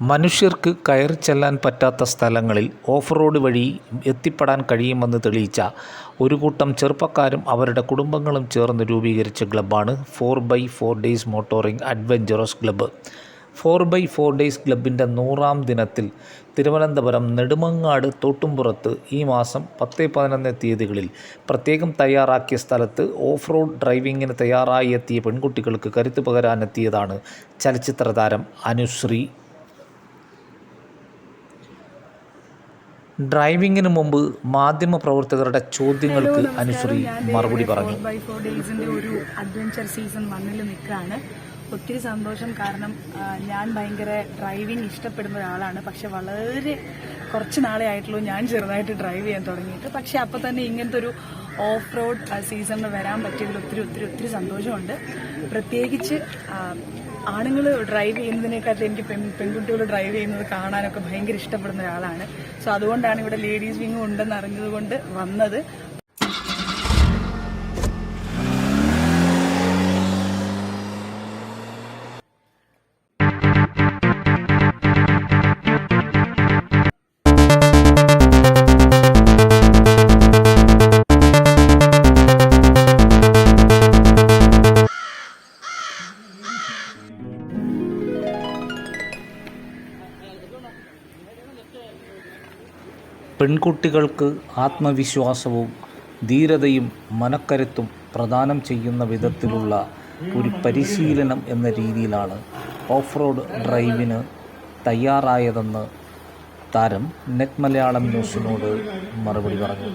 മനുഷ്യർക്ക് കയറിച്ചെല്ലാൻ പറ്റാത്ത സ്ഥലങ്ങളിൽ ഓഫ് റോഡ് വഴി എത്തിപ്പെടാൻ കഴിയുമെന്ന് തെളിയിച്ച ഒരു കൂട്ടം ചെറുപ്പക്കാരും അവരുടെ കുടുംബങ്ങളും ചേർന്ന് രൂപീകരിച്ച ക്ലബ്ബാണ് 4x4 days motoring adventurous club. 4x4 days ക്ലബ്ബിൻ്റെ 100ാം ദിനത്തിൽ തിരുവനന്തപുരം നെടുമങ്ങാട് തോട്ടുംപുറത്ത് ഈ മാസം 10-11 തീയതികളിൽ പ്രത്യേകം തയ്യാറാക്കിയ സ്ഥലത്ത് ഓഫ് റോഡ് ഡ്രൈവിങ്ങിന് തയ്യാറായി എത്തിയ പെൺകുട്ടികൾക്ക് കരുത്ത് പകരാനെത്തിയതാണ് ചലച്ചിത്ര താരം അനുശ്രീ. ഡ്രൈവിങ്ങിന് മുമ്പ് മാധ്യമപ്രവർത്തകരുടെ ചോദ്യങ്ങൾക്ക് അനുശ്രീ മറുപടി പറഞ്ഞു. 4x4 ഡേയ്സിൻ്റെ ഒരു അഡ്വഞ്ചർ സീസൺ 1 നിൽക്കുകയാണ്. ഒത്തിരി സന്തോഷം. കാരണം ഞാൻ ഭയങ്കര ഡ്രൈവിംഗ് ഇഷ്ടപ്പെടുന്ന ഒരാളാണ്. പക്ഷെ വളരെ കുറച്ച് നാളെ ആയിട്ടുള്ളൂ ഞാൻ ചെറുതായിട്ട് ഡ്രൈവ് ചെയ്യാൻ തുടങ്ങിയിട്ട്. പക്ഷെ അപ്പോൾ തന്നെ ഇങ്ങനത്തെ ഒരു ഓഫ് റോഡ് സീസണിൽ വരാൻ പറ്റിയതിൽ ഒത്തിരി ഒത്തിരി ഒത്തിരി സന്തോഷമുണ്ട്. പ്രത്യേകിച്ച് ആണുങ്ങൾ ഡ്രൈവ് ചെയ്യുന്നതിനേക്കാളും എനിക്ക് പെൺകുട്ടികൾ ഡ്രൈവ് ചെയ്യുന്നത് കാണാനൊക്കെ ഭയങ്കര ഇഷ്ടപ്പെടുന്ന ഒരാളാണ്. സോ അതുകൊണ്ടാണ് ഇവിടെ ലേഡീസ് വിങ്ങും ഉണ്ടെന്ന് അറിഞ്ഞതുകൊണ്ട് വന്നത്. പെൺകുട്ടികൾക്ക് ആത്മവിശ്വാസവും ധീരതയും മനക്കരുത്തും പ്രദാനം ചെയ്യുന്ന വിധത്തിലുള്ള ഒരു പരിശീലനം എന്ന രീതിയിലാണ് ഓഫ് റോഡ് ഡ്രൈവിന് തയ്യാറായതെന്ന് താരം നെറ്റ് മലയാളം ന്യൂസിനോട് മറുപടി പറഞ്ഞു.